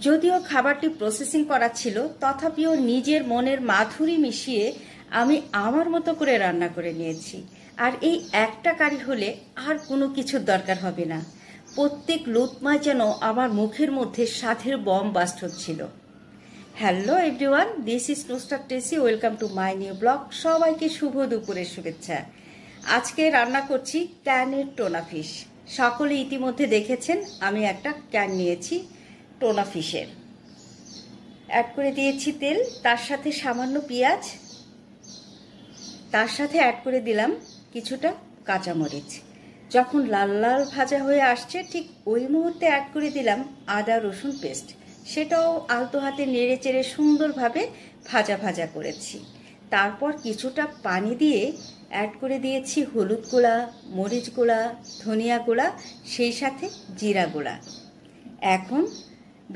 যদিও খাবারটি প্রসেসিং করা ছিল, তথাপিও নিজের মনের মাধুরী মিশিয়ে আমি আমার মতো করে রান্না করে নিয়েছি। আর এই একটা কারি হলে আর কোনো কিছুর দরকার হবে না। প্রত্যেক লুৎমায় যেন আমার মুখের মধ্যে স্বাদের বম বাস্ট হচ্ছিল। Hello everyone, this is Nusrat Tessy. Welcome to my new blog. সবাইকে শুভ দুপুরের শুভেচ্ছা। আজকে রান্না করছি ক্যানের টোনা ফিশ। সকলে ইতিমধ্যে দেখেছেন আমি একটা ক্যান নিয়েছি টোনা ফিশের। অ্যাড করে দিয়েছি তেল, তার সাথে সামান্য পেঁয়াজ, তার সাথে অ্যাড করে দিলাম কিছুটা কাঁচামরিচ। যখন লাল লাল ভাজা হয়ে আসছে ঠিক ওই মুহূর্তে অ্যাড করে দিলাম আদা রসুন পেস্ট। সেটাও আলতো হাতে নেড়ে চেড়ে সুন্দরভাবে ভাজা ভাজা করেছি। তারপর কিছুটা পানি দিয়ে অ্যাড করে দিয়েছি হলুদ গুঁড়া, মরিচ গুঁড়া, ধনিয়া গুঁড়া, সেই সাথে জিরা গুঁড়া। এখন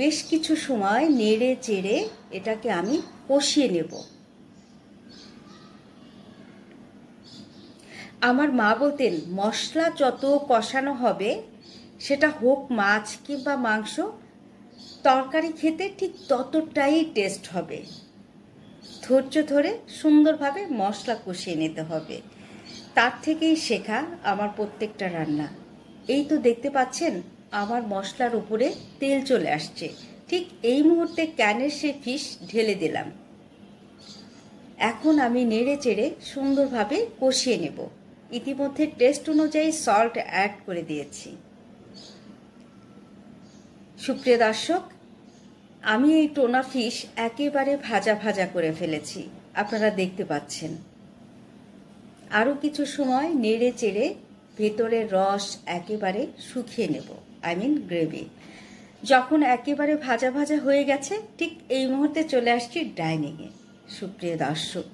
বেশ কিছু সময় নেড়ে চেড়ে এটাকে আমি কষিয়ে নেব। আমার মা বলতেন মশলা যত কষানো হবে, সেটা হোক মাছ কিংবা মাংস, তরকারি খেতে ঠিক ততটাই টেস্ট হবে। ধৈর্য ধরে সুন্দরভাবে মশলা কষিয়ে নিতে হবে। তার থেকেই শেখা আমার প্রত্যেকটা রান্না। এই তো দেখতে পাচ্ছেন আমার মশলার উপরে তেল চলে আসছে। ঠিক এই মুহূর্তে ক্যানের সে ফিশ ঢেলে দিলাম। এখন আমি নেড়ে চেড়ে সুন্দরভাবে কষিয়ে নেব। ইতিমধ্যে টেস্ট অনুযায়ী সল্ট অ্যাড করে দিয়েছি। সুপ্রিয় দর্শক, আমি এই টোনা ফিশ একেবারে ভাজা ভাজা করে ফেলেছি, আপনারা দেখতে পাচ্ছেন। আরও কিছু সময় নেড়ে চেড়ে ভেতরের রস একেবারে শুকিয়ে নেব, গ্রেভি। যখন একেবারে ভাজা ভাজা হয়ে গেছে ঠিক এই মুহূর্তে চলে আসছি ডাইনিংয়ে। সুপ্রিয় দর্শক,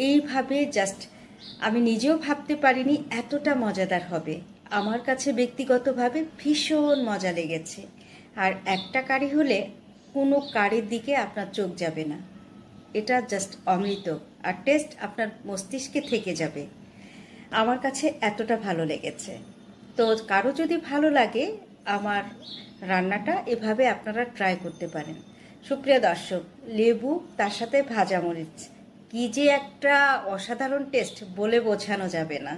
এইভাবে জাস্ট আমি নিজেও ভাবতে পারিনি এতটা মজাদার হবে। আমার কাছে ব্যক্তিগতভাবে ভীষণ মজা লেগেছে। আর একটা কারি হলে কোনো কারির দিকে আপনার চোখ যাবে না। এটা জাস্ট অমৃত, আর টেস্ট আপনার মস্তিষ্কে থেকে যাবে। আমার কাছে এতটা ভালো লেগেছে। তো কারো যদি ভালো লাগে আমার রান্নাটা, এভাবে আপনারা ট্রাই করতে পারেন। সুপ্রিয় দর্শক, লেবু তার সাথে ভাজা মরিচ, কি যে একটা অসাধারণ টেস্ট বলে বোঝানো যাবে না।